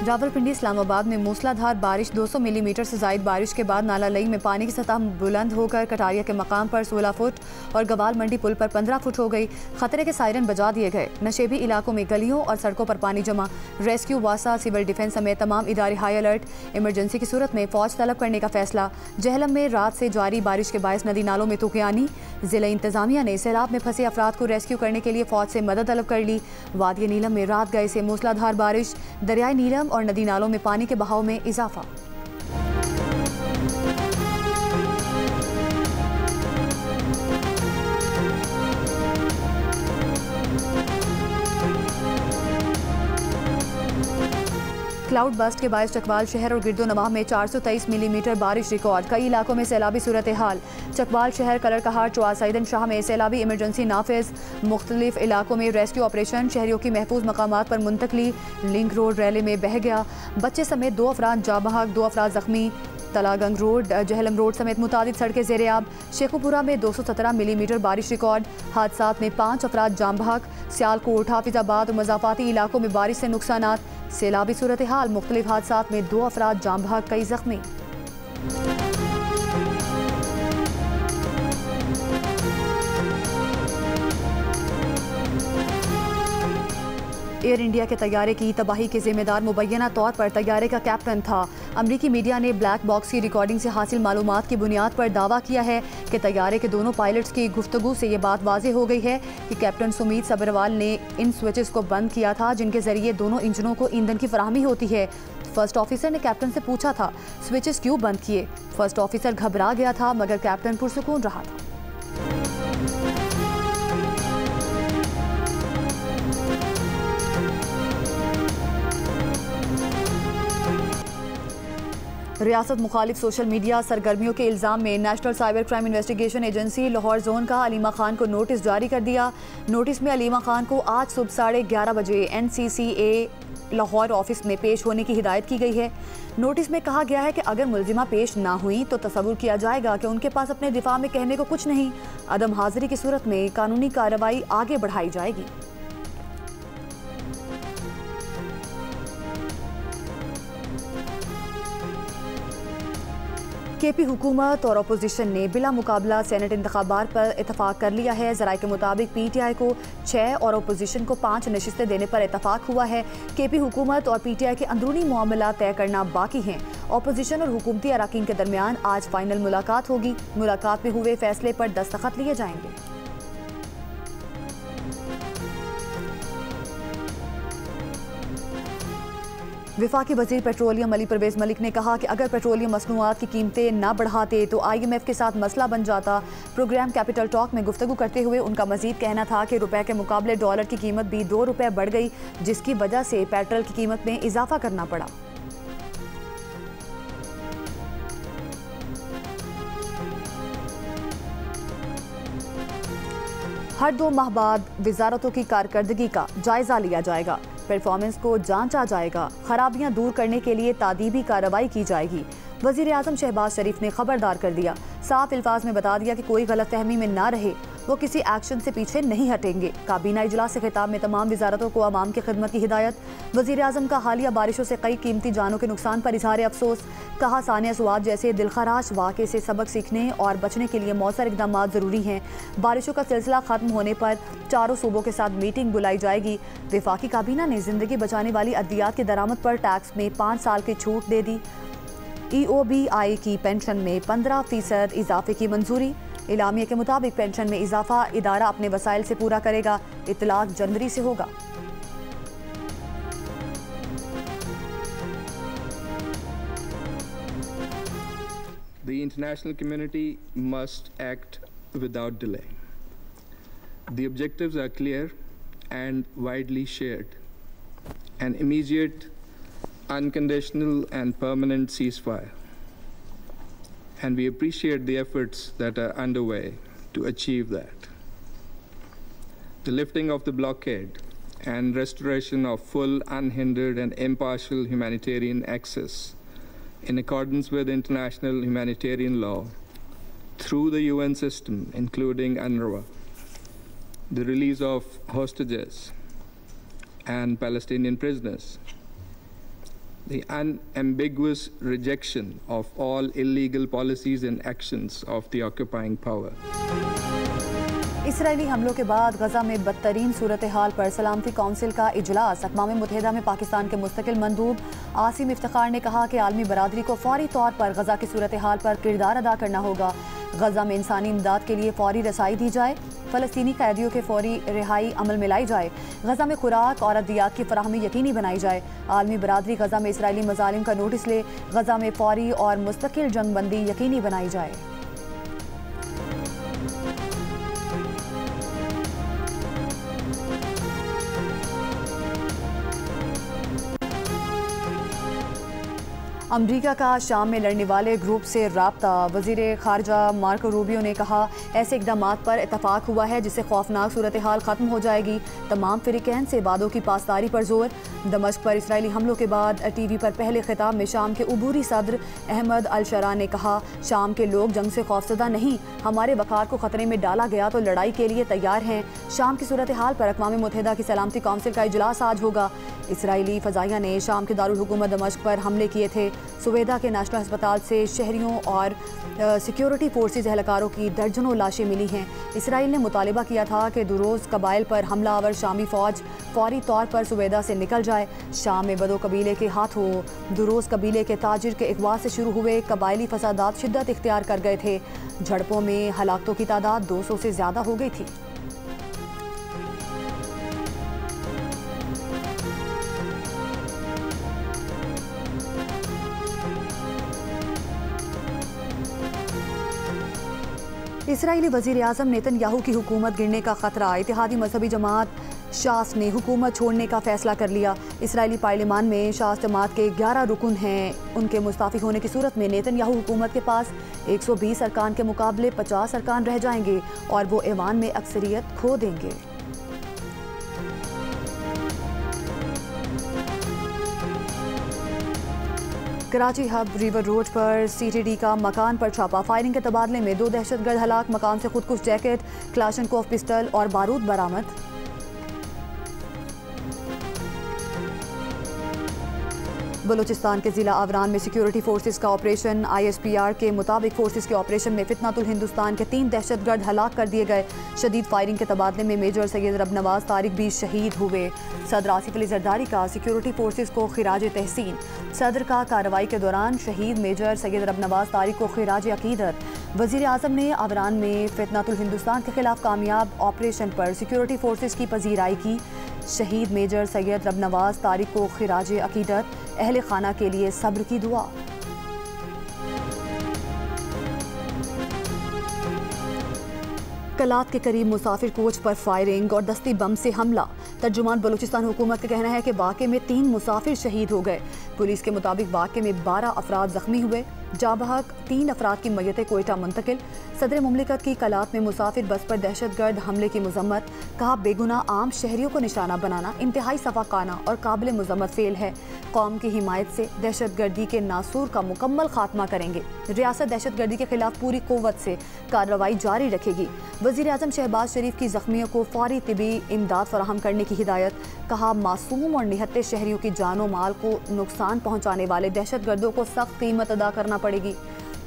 रावलपिंडी इस्लामाबाद में मूसलाधार बारिश 200 मिलीमीटर से ज़ायद बारिश के बाद नाला लई में पानी की सतह बुलंद होकर कटारिया के मकाम पर 16 फुट और गवाल मंडी पुल पर 15 फुट हो गई। खतरे के सायरन बजा दिए गए। नशेबी इलाकों में गलियों और सड़कों पर पानी जमा। रेस्क्यू, वासा, सिविल डिफेंस समेत तमाम इदारे हाई अलर्ट। इमरजेंसी की सूरत में फौज तलब करने का फैसला। जहलम में रात से जारी बारिश के बायस नदी नालों में तूफ़ानी। ज़िला इंतजामिया ने सैलाब में फंसे अफराद को रेस्क्यू करने के लिए फौज से मदद तलब कर ली। वादी नीलम में रात गए से मूसलाधार बारिश, दरियाई नीलम और नदी नालों में पानी के बहाव में इजाफा। क्लाउड बस्ट के बायस चकवाल शहर और गिरदो नवाह में 423 मिलीमीटर बारिश रिकॉर्ड। कई इलाकों में सैलाबी सूरत हाल। चकवाल शहर, कलर कहार, चौआर सईदन शाह में सैलाबी इमरजेंसी नाफिज। मुख्तलिफ इलाकों में रेस्क्यू ऑपरेशन। शहरियों की महफूज मकामात पर मुंतकली। लिंक रोड रैली में बह गया। बच्चे समेत 2 अफराद जाँ बहक, 2 अफराद जख्मी। तलागंग रोड, जहलम रोड समेत मुतादिद सड़कें ज़ेर-ए-आब। शेखुपुरा में 217 मिलीमीटर बारिश रिकॉर्ड। हादसात में 5 अफराद जाँ बहक। सियालकोट, हाफिजाबाद और मज़ाफ़ाती इलाकों में बारिश से नुकसानात। सैलाबी सूरत हाल। मुख्तलिफ हादसात में 2 अफराद जाँ बहक, कई जख्मी। एयर इंडिया के तैयारे की तबाही के जिम्मेदार मुबैना तौर पर तैयारे का कैप्टन था। अमरीकी मीडिया ने ब्लैक बॉक्स की रिकॉर्डिंग से हासिल मालूमात की बुनियाद पर दावा किया है कि तैयारे के दोनों पायलट्स की गुफ्तगू से ये बात वाज़ेह हो गई है कि कैप्टन सुमीत सबरवाल ने इन स्विचेस को बंद किया था जिनके जरिए दोनों इंजनों को ईंधन की फराहमी होती है। फर्स्ट ऑफिसर ने कैप्टन से पूछा था, स्विचेस क्यों बंद किए? फर्स्ट ऑफिसर घबरा गया था मगर कैप्टन पुरसुकून रहा था। रियासत मुखालिफ सोशल मीडिया सरगर्मियों के इल्ज़ाम में national cyber crime investigation agency Lahore zone का अलीमा खान को नोटिस जारी कर दिया। नोटिस में अलीमा खान को आज सुबह 11:30 बजे NCCA लाहौर ऑफिस में पेश होने की हिदायत की गई है। नोटिस में कहा गया है कि अगर मुलजिमा पेश ना हुई तो तसव्वुर किया जाएगा कि उनके पास अपने दिफा में कहने को कुछ नहीं। अदम हाजिरी की सूरत में कानूनी कार्रवाई आगे बढ़ाई जाएगी। KP हुकूमत और अपोजिशन ने बिला मुकाबला सेनेट इंतखाबात पर इतफाक कर लिया है। ज़राए के मुताबिक PTI को 6 और अपोजिशन को 5 नशिस्तें देने पर इतफाक हुआ है। KP हुकूमत और PTI के अंदरूनी मामला तय करना बाकी हैं। अपोजिशन और हुकूमती अराकीन के दरमियान आज फाइनल मुलाकात होगी। मुलाकात में हुए फैसले पर दस्तखत लिए जाएंगे। वफाकी वज़ीर पेट्रोलियम अली परवेज़ मलिक ने कहा कि अगर पेट्रोलियम मसनूआत की कीमतें ना बढ़ाते तो IMF के साथ मसला बन जाता। प्रोग्राम कैपिटल टॉक में गुफ्तगू करते हुए उनका मजीद कहना था कि रुपए के मुकाबले डॉलर की कीमत भी 2 रुपए बढ़ गई, जिसकी वजह से पेट्रोल की कीमत में इजाफा करना पड़ा। हर 2 माह बाद वजारतों की कारकर्दगी का जायजा लिया जाएगा। परफॉर्मेंस को जांचा जाएगा। खराबियां दूर करने के लिए तादीबी कार्रवाई की जाएगी। वज़ीर आज़म शहबाज शरीफ ने खबरदार कर दिया, साफ अल्फाज में बता दिया कि कोई गलतफहमी में ना रहे, वो किसी एक्शन से पीछे नहीं हटेंगे। काबीना इजलास से खिताब में तमाम वजारतों को अवाम की खिदमत की हिदायत। वज़ीर आज़म का हालिया बारिशों से कई कीमती जानों के नुकसान पर इजहार अफसोस। कहा, सानिया सुआद जैसे दिलखराश वाक़े से सबक सीखने और बचने के लिए मौसर इक़दाम ज़रूरी हैं। बारिशों का सिलसिला ख़त्म होने पर चारों सूबों के साथ मीटिंग बुलाई जाएगी। वफाकी काबीना ने ज़िंदगी बचाने वाली अद्वियात की दरामद पर टैक्स में 5 साल की छूट दे दी। EOBI की पेंशन में 15% इजाफे की मंजूरी। इलामिया के मुताबिक पेंशन में इजाफा इदारा अपने वसाइल से पूरा करेगा। इतलाक जनवरी से होगा। The international community must act without delay. The objectives are clear and widely shared. An immediate, unconditional and permanent ceasefire. And we appreciate the efforts that are underway to achieve that. The lifting of the blockade and restoration of full, unhindered and impartial humanitarian access in accordance with international humanitarian law through the UN system, including UNRWA, the release of hostages and Palestinian prisoners, the unambiguous rejection of all illegal policies and actions of the occupying power. Israeli हमलों के बाद गजा में बदतरीन सूरत हाल पर सलामती council का इजलास। अक़वाम मुत्तहिदा में पाकिस्तान के मुस्तकिल मंदूब आसिम इफ्तिखार ने कहा कि आलमी बरादरी को फौरी तौर पर गजा की सूरत हाल पर किरदार अदा करना होगा। गजा में इंसानी इमदाद के लिए फौरी रसाई दी जाए, फ़लस्तीनी कैदियों के फौरी रिहाई अमल में लाई जाए, गजा में खुराक और अद्वियात की फराहमी यकीनी बनाई जाए। आलमी बरादरी गजा में इसराइली मज़ालिम का नोटिस ले, गजा में फौरी और मुस्तकिल जंगबंदी यकीनी बनाई जाए। अमरीका का शाम में लड़ने वाले ग्रुप से राब्ता। वज़ीर ख़ारजा मार्को रूबियो ने कहा, ऐसे इक़दामात पर इत्तफ़ाक़ हुआ है जिससे खौफनाक सूरत हाल ख़त्म हो जाएगी। तमाम फ़रीक़ैन से वादों की पासदारी पर जोर। दमिश्क पर इसराइली हमलों के बाद टीवी पर पहले खिताब में शाम के उबूरी सदर अहमद अल-शरा ने कहा, शाम के लोग जंग से खौफज़दा नहीं, हमारे वक़ार को ख़तरे में डाला गया तो लड़ाई के लिए तैयार हैं। शाम की सूरत हाल पर अक़वाम मुत्तहिदा की सलामती कौंसिल का इजलास आज होगा। इसराइली फ़ज़ाइया ने शाम के दारुल हुकूमत दमिश्क पर हमले किए थे। सुवेदा के नेशनल अस्पताल से शहरियों और सिक्योरिटी फोर्सेज एहलकारों की दर्जनों लाशें मिली हैं। इसराइल ने मुतालिबा किया था कि दुरोज़ कबाइल पर हमलावर शामी फ़ौज फौरी तौर पर सुवेदा से निकल जाए। शाम में बदो कबीले के हाथों दुरोज़ कबीले के ताजिर के अगवा से शुरू हुए कबायली फसादात शिद्दत इख्तियार कर गए थे। झड़पों में हलाकतों की तादाद 200 से ज़्यादा हो गई थी। इसराइली वज़ीर आज़म नेतन्याहू की हुकूमत गिरने का खतरा। इत्तेहादी मजहबी जमात शास ने हुकूमत छोड़ने का फैसला कर लिया। इसराइली पार्लियामान में शास जमात के 11 रुकन हैं। उनके मुस्ताफ़ी होने की सूरत में नेतन्याहू हुकूमत के पास 120 अरकान के मुकाबले 50 अरकान रह जाएंगे और वो ऐवान में अक्सरियत खो देंगे। कराची हब रिवर रोड पर CTD का मकान पर छापा। फायरिंग के तबादले में 2 दहशतगर्द हलाक। मकान से खुदकुश जैकेट, क्लाशनकोफ पिस्टल और बारूद बरामद। बलूचिस्तान के ज़िला आवरान में सिक्योरिटी फोर्सेस का ऑपरेशन। ISPR के मुताबिक फोर्सेस के ऑपरेशन में फितनातुल हिंदुस्तान के 3 दहशतगर्द हलाक कर दिए गए। शदीद फायरिंग के तबादले में मेजर सैयद रबनवाज तारिक भी शहीद हुए। सदर आसिफ अली जरदारी का सिक्योरिटी फोर्सेस को खिराज तहसीन। सदर का कार्रवाई के दौरान शहीद मेजर सैयद रबनवाज तारिक को खिराज अकीदत। वज़ीर आज़म ने आवरान में फितनातुल हिंदुस्तान के खिलाफ कामयाब ऑपरेशन पर सिक्योरिटी फोर्सेस की पजीराई की। शहीद मेजर सैयद रबनवाज तारिक को खिराज अकीदत। अहले खाना के लिए सब्र की दुआ। कलात के करीब मुसाफिर कोच पर फायरिंग और दस्ती बम से हमला। तर्जुमान बलूचिस्तान हुकूमत का कहना है कि वाक़े में 3 मुसाफिर शहीद हो गए। पुलिस के मुताबिक वाक़े में 12 अफराद जख्मी हुए। जाबहक 3 अफराद की मय्यतें कोयटा मुंतकिल। सदर मुमलिकत की कलात में मुसाफिर बस पर दहशतगर्द हमले की मजम्मत। कहा, बेगुनाह आम शहरियों को निशाना बनाना इंतहाई सफाकाना और काबिल मजम्मत फेल है। कौम की हिमायत से दहशतगर्दी के नासूर का मुकम्मल खात्मा करेंगे। रियासत दहशतगर्दी के खिलाफ पूरी कुव्वत से कार्रवाई जारी रखेगी। वज़ीर आज़म शहबाज शरीफ की जख्मियों को फौरी तिबी इमदाद फराहम करने की हिदायत। कहा, मासूम और निहत्ते शहरियों की जानो माल को नुकसान पहुँचाने वाले दहशतगर्दों को सख्त कीमत अदा करना पड़ेगी।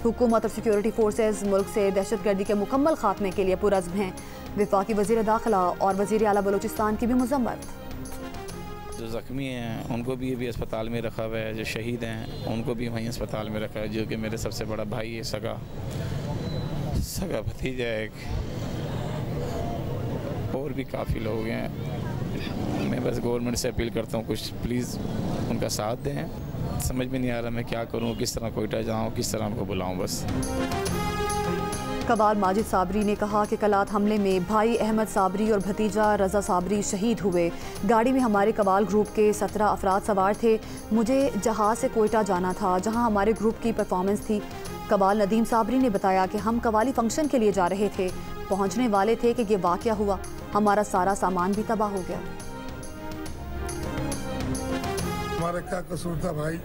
हुकूमत और सिक्योरिटी फोर्सेज मुल्क से दहशतगर्दी के मुकम्मल खात्मे के लिए पुरज़्म हैं। वफाकी वज़ीर दाखिला और वज़ीर आला बलूचिस्तान की भी मजम्मत। जो ज़ख्मी हैं उनको भी अभी अस्पताल में रखा हुआ है। जो शहीद हैं उनको भी वहीं अस्पताल में रखा है, जो कि मेरे सबसे बड़ा भाई है, सगा भतीजा है एक, और भी काफ़ी लोग हैं। मैं बस गवर्नमेंट से अपील करता हूँ, कुछ प्लीज़ उनका साथ दें। समझ में नहीं आ रहा मैं क्या करूँ, किस तरह कोयटा जाऊँ, किस तरह उनको बुलाऊँ। बस कवाल माजिद साबरी ने कहा कि कलात हमले में भाई अहमद साबरी और भतीजा रजा साबरी शहीद हुए। गाड़ी में हमारे कवाल ग्रुप के 17 अफराद सवार थे। मुझे जहाज़ से कोयटा जाना था, जहां हमारे ग्रुप की परफॉर्मेंस थी। कवाल नदीम साबरी ने बताया कि हम कवाली फंक्शन के लिए जा रहे थे। पहुंचने वाले थे कि ये वाक़या हुआ। हमारा सारा सामान भी तबाह हो गया। हमारा क्या कसूर था भाई,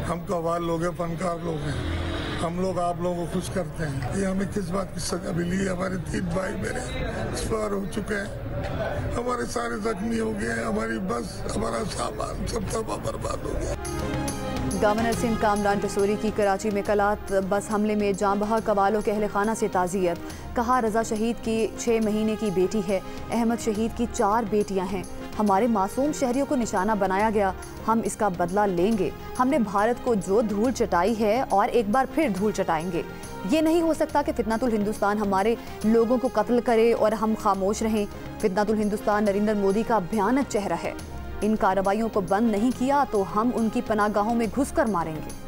हम कवाल लोग हैं, फनकार लोग हैं। हम लोग आप लोगों को खुश करते हैं। ये हमें किस बात की सजा मिली है? हमारे 3 भाई मेरे सवार हो चुके हैं, हमारे सारे जख्मी हो गए हैं, हमारी बस, हमारा सामान सब तबाह बर्बाद हो गया। गवर्नर सिंध कामरान टसूरी की कराची में कलात बस हमले में जाँ बहक कवालों के अहल खाना से ताज़ियत। कहा रजा शहीद की 6 महीने की बेटी है, अहमद शहीद की 4 बेटियां हैं। हमारे मासूम शहरियों को निशाना बनाया गया, हम इसका बदला लेंगे। हमने भारत को जो धूल चटाई है और एक बार फिर धूल चटाएंगे। ये नहीं हो सकता कि फितनातुल हिंदुस्तान हमारे लोगों को कत्ल करे और हम खामोश रहें। फितनातुल हिंदुस्तान नरेंद्र मोदी का भयानक चेहरा है। इन कार्रवाइयों को बंद नहीं किया तो हम उनकी पनाहगाहों में घुसकर मारेंगे।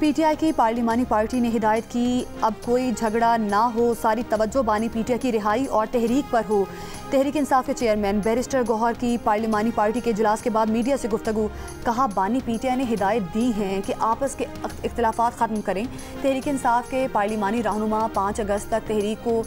पीटीआई की पार्लिमानी पार्टी ने हिदायत की अब कोई झगड़ा ना हो, सारी तवज्जो बानी पीटीआई की रिहाई और तहरीक पर हो। तहरीक इंसाफ के चेयरमैन बैरिस्टर गौहर की पार्लिमानी पार्टी के इजलास के बाद मीडिया से गुफ्तगू। कहा बानी पीटीआई ने हिदायत दी हैं कि आपस के इख्तिलाफात ख़त्म करें। तहरीक इंसाफ के पार्लिमानी रहनुमा 5 अगस्त तक तहरीक को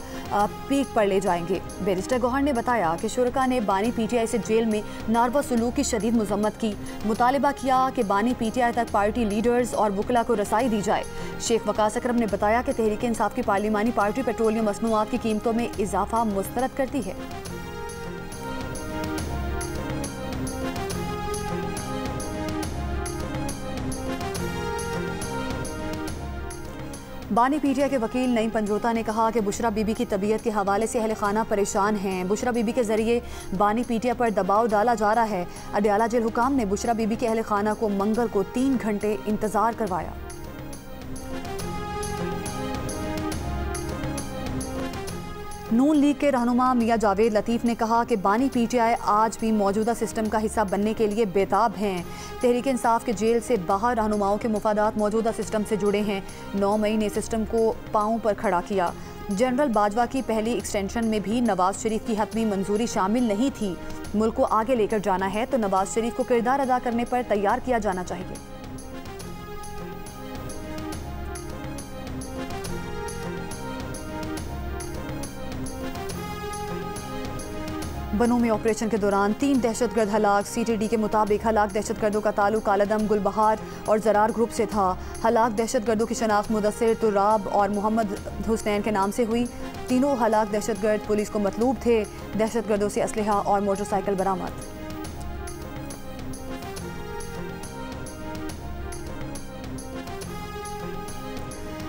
पीक पर ले जाएंगे। बैरिस्टर गौहर ने बताया कि शुरका ने बानी पीटीआई से जेल में नारवा सलूक की शदीद मजम्मत की। मुतालबा किया कि बानी पीटीआई तक पार्टी लीडर्स और वकला को रसाई दी जाए। शेख वकास अकरम ने बताया कि तहरीक इंसाफ की पार्लिमानी पार्टी पेट्रोलियम मसनूआत की कीमतों में इजाफा मुस्तरद करती है। बानी पीटीआई के वकील नईम पंजोता ने कहा कि बुशरा बीबी की तबीयत के हवाले से अहल खाना परेशान हैं। बुशरा बीबी के जरिए बानी पीटीआई पर दबाव डाला जा रहा है। अडयाला जेल हुकाम ने बुशरा बीबी के अहल खाना को मंगल को 3 घंटे इंतजार करवाया। नून लीग के रहनुमा मियां जावेद लतीफ़ ने कहा कि बानी पीटीआई आज भी मौजूदा सिस्टम का हिस्सा बनने के लिए बेताब हैं। तहरीक इंसाफ के जेल से बाहर रहनुमाओं के मुफादात मौजूदा सिस्टम से जुड़े हैं। 9 मई ने सिस्टम को पांव पर खड़ा किया। जनरल बाजवा की पहली एक्सटेंशन में भी नवाज शरीफ की हतमी मंजूरी शामिल नहीं थी। मुल्क को आगे लेकर जाना है तो नवाज शरीफ को किरदार अदा करने पर तैयार किया जाना चाहिए। बनू में ऑपरेशन के दौरान 3 दहशतगर्द हलाक। सीटीडी के मुताबिक हलाक दहशतगर्दों का ताल्लुक कालादम, गुलबहार और जरार ग्रुप से था। हलाक दहशतगर्दों की शनाख्त मुदस्सिर, तुराब और मोहम्मद हुसैन के नाम से हुई। तीनों हलाक दहशतगर्द पुलिस को मतलूब थे। दहशतगर्दों से असलहा और मोटरसाइकिल बरामद।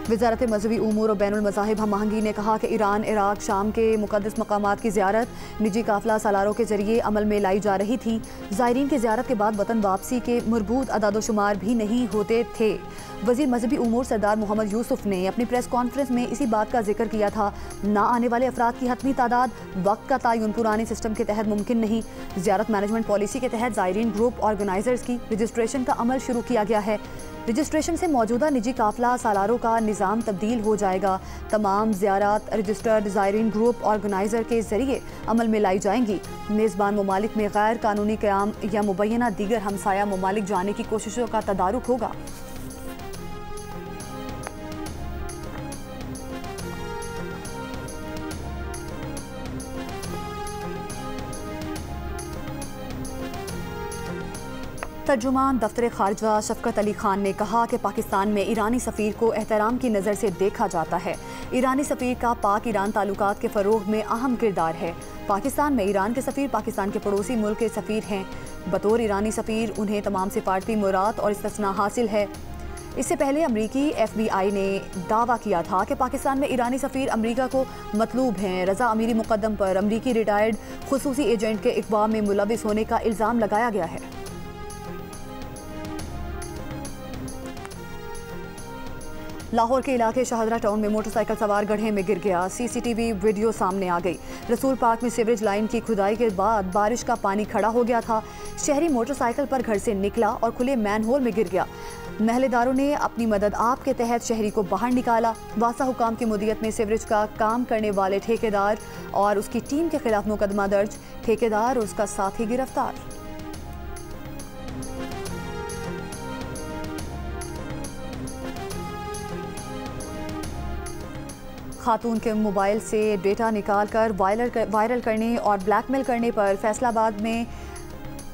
वज़ारत मज़हबी उमूर और बैनुल मज़ाहिब हम आहंगी ने कहा कि ईरान, इराक, शाम के मुक़द्दस मकामात की ज़ियारत निजी काफ़िला सालारों के ज़रिए अमल में लाई जा रही थी। ज़ायरीन की ज़ियारत के बाद वतन वापसी के मरबूत अदादोशुमार भी नहीं होते थे। वज़ीर मज़हबी उमूर सरदार मोहम्मद यूसुफ ने अपनी प्रेस कॉन्फ्रेंस में इसी बात का जिक्र किया था। ना आने वाले अफराद की हतमी तादाद वक्त का तयन पुराने सिस्टम के तहत मुमकिन नहीं। ज़ियारत मैनेजमेंट पॉलिसी के तहत ज़ायरीन ग्रुप ऑर्गेनाइजर्स की रजिस्ट्रेशन का अमल शुरू किया गया है। रजिस्ट्रेशन से मौजूदा निजी काफ़िला सालारों का निज़ाम तब्दील हो जाएगा। तमाम ज़ियारत रजिस्टर्ड ज़ायरीन ग्रुप ऑर्गेनाइज़र के ज़रिए अमल में लाई जाएंगी। मेज़बान ममालिक में गैर कानूनी क़याम या मुबैना दीगर हमसाया ममालिक जाने की कोशिशों का तदारुक होगा। तर्जुमान दफ्तर खारजा शफकत अली खान ने कहा कि पाकिस्तान में ईरानी सफ़ीर को एहतराम की नज़र से देखा जाता है। ईरानी सफ़ीर का पाक ईरान ताल्लुकात के फ़रोग़ में अहम किरदार है। पाकिस्तान में ईरान के सफ़ीर पाकिस्तान के पड़ोसी मुल्क के सफ़ीर हैं। बतौर ईरानी सफ़ीर उन्हें तमाम सिफारती मुराद और इस्तिस्ना हासिल है। इससे पहले अमरीकी FBI ने दावा किया था कि पाकिस्तान में ईरानी सफ़ीर अमरीका को मतलूब हैं। रज़ा अमीरी मुक़द्दम पर अमरीकी रिटायर्ड खुसूसी एजेंट के इक़वा में मुलविस होने का इल्ज़ाम लगाया गया है। लाहौर के इलाके शाहदरा टाउन में मोटरसाइकिल सवार गड्ढे में गिर गया। CCTV वीडियो सामने आ गई। रसूल पार्क में सीवरेज लाइन की खुदाई के बाद बारिश का पानी खड़ा हो गया था। शहरी मोटरसाइकिल पर घर से निकला और खुले मैनहोल में गिर गया। महल्लेदारों ने अपनी मदद आप के तहत शहरी को बाहर निकाला। वासा हुकाम की मुदियत में सीवरेज का काम करने वाले ठेकेदार और उसकी टीम के खिलाफ मुकदमा दर्ज। ठेकेदार और उसका साथी गिरफ्तार। खातून के मोबाइल से डेटा निकालकर वायरल करने और ब्लैकमेल करने पर फैसलाबाद में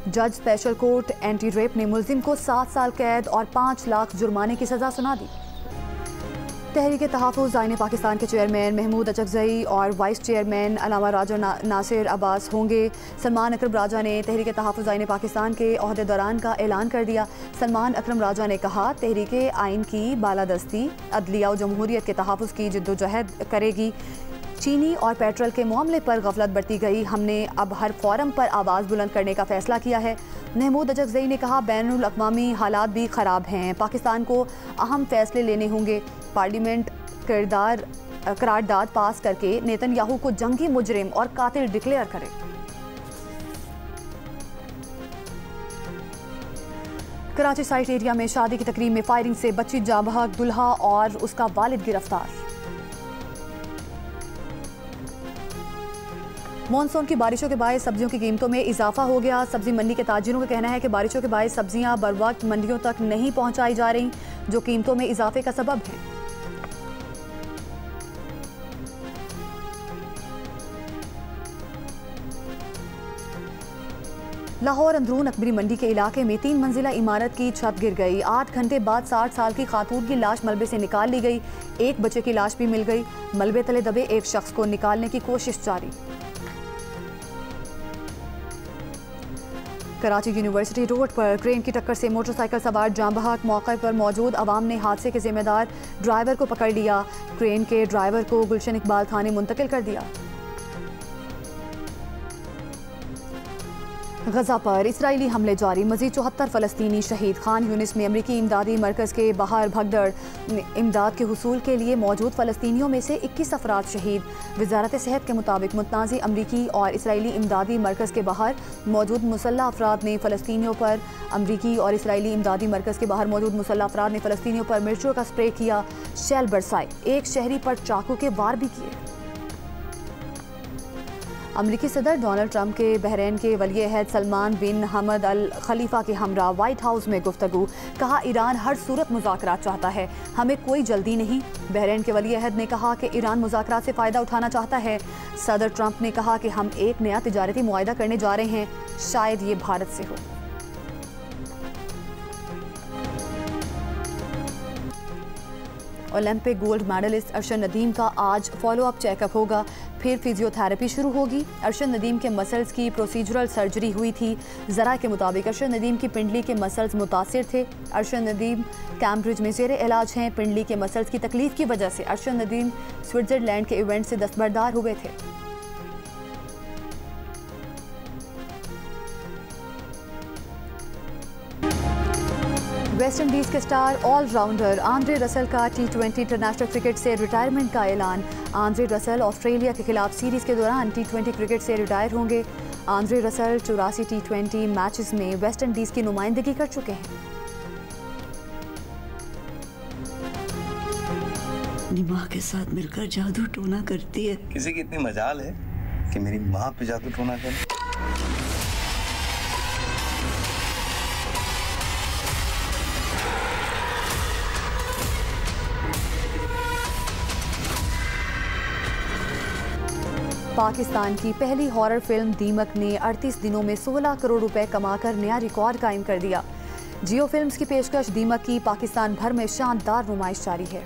जज स्पेशल कोर्ट एंटी रेप ने मुलजिम को 7 साल कैद और 5 लाख जुर्माने की सज़ा सुना दी। तहरीक तहफ़्फ़ुज़ आईन पाकिस्तान के चेयरमैन महमूद अचकज़ई और वाइस चेयरमैन अलामा राजा नासिर अब्बास होंगे। सलमान अकरम राजा ने तहरीक तहफ़्फ़ुज़ आईन पाकिस्तान के ओहदेदारान का ऐलान कर दिया। सलमान अकरम राजा ने कहा, तहरीक आइन की बालादस्ती अदलिया और जमहूरियत के तहफ़्फ़ुज़ की जिद्दोजहद करेगी। चीनी और पेट्रोल के मामले पर गफलत बरती गई, हमने अब हर फोरम पर आवाज़ बुलंद करने का फैसला किया है। महमूद अचकज़ई ने कहा, बैनुल अक़वामी हालात भी ख़राब हैं, पाकिस्तान को अहम फैसले लेने होंगे। पार्लियामेंट करारदाद पास करके नेतन्याहू को जंगी मुजरिम और कातिल डिक्लेयर करे। कराची साइट एरिया में शादी की तकरीब में फायरिंग से बच्ची जाँ बहक, दुल्हा और उसका वालिद गिरफ्तार। मॉनसून की बारिशों के बायस सब्जियों की कीमतों में इजाफा हो गया। सब्जी मंडी के ताजिरों का कहना है कि बारिशों के बायस सब्जियां बर वक्त मंडियों तक नहीं पहुंचाई जा रही, जो कीमतों में इजाफे का सबब है। लाहौर अंदरून अकबरी मंडी के इलाके में 3 मंजिला इमारत की छत गिर गई। 8 घंटे बाद 60 साल की खातून की लाश मलबे से निकाल ली गई। एक बच्चे की लाश भी मिल गई। मलबे तले दबे एक शख्स को निकालने की कोशिश जारी। कराची यूनिवर्सिटी रोड पर क्रेन की टक्कर से मोटरसाइकिल सवार जाँ बहक, मौके पर मौजूद अवाम ने हादसे के जिम्मेदार ड्राइवर को पकड़ लिया। क्रेन के ड्राइवर को गुलशन इकबाल थाने मुंतकिल कर दिया। गजा पर इसराइली हमले जारी, मजीद 74 फ़लस्तीनी शहीद। खान यूनिस में अमरीकी इमदादी मरकज़ के बाहर भगदड़, इमदाद के हुसूल के लिए मौजूद फ़लस्तीनियों में से 21 अफराद शहीद। वजारत सेहत के मुताबिक मुतनाज़ी अमरीकी और इसराइली इमदादी मरकज़ के बाहर मौजूद मुसल्लह अफराद ने फ़लस्तीनियों पर अमरीकी और इसराइली इमदादी मरकज़ के बाहर मौजूद मुसल्लह अफराद ने फ़लस्तीनियों पर मिर्चों का स्प्रे किया, शैल बरसाए, एक शहरी पर चाकू के वार भी किए। अमरीकी सदर डोनाल्ड ट्रंप के बहरीन के वली अहद सलमान बिन हमद अल खलीफा के हमरा व्हाइट हाउस में गुफ्तगू, कहा ईरान हर सूरत मुज़ाकरात चाहता है, हमें कोई जल्दी नहीं। बहरीन के वली अहद ने कहा कि ईरान मुज़ाकरात से फ़ायदा उठाना चाहता है। सदर ट्रंप ने कहा कि हम एक नया तिजारती मुआहदा करने जा रहे हैं, शायद ये भारत से हो। Olympic gold medalist Arshad Nadeem का आज फॉलोअप चेकअप होगा, फिर फिजियोथेरेपी शुरू होगी। अरशद नदीम के मसल्स की प्रोसीजरल सर्जरी हुई थी। ज़रा के मुताबिक अरशद नदीम की पिंडली के मसल्स मुतासिर थे। अरशद नदीम कैम्ब्रिज में ज़ेरे इलाज हैं। पिंडली के मसल्स की तकलीफ की वजह से अरशद नदीम स्विट्ज़रलैंड के इवेंट से दस्तबरदार हुए थे। वेस्ट इंडीज़ के स्टार ऑलराउंडर आंद्रे रसल का T20 इंटरनेशनल क्रिकेट से रिटायरमेंट का ऐलान। आंद्रे रसल ऑस्ट्रेलिया के खिलाफ सीरीज़ के दौरान T20 क्रिकेट से रिटायर होंगे। आंद्रे रसल 84 T20 मैचेस में वेस्ट इंडीज़ की नुमाइंदगी कर चुके हैं। अपनी माँ के साथ मिलकर जादू टोना करती है। किसी की इतनी मजाल है कि मेरी माँ पे जादू टोना करे। पाकिस्तान की पहली हॉरर फिल्म दीमक ने 38 दिनों में 16 करोड़ रुपए कमाकर नया रिकॉर्ड कायम कर दिया। जियो फिल्म्स की पेशकश दीमक की पाकिस्तान भर में शानदार नुमाइश जारी है।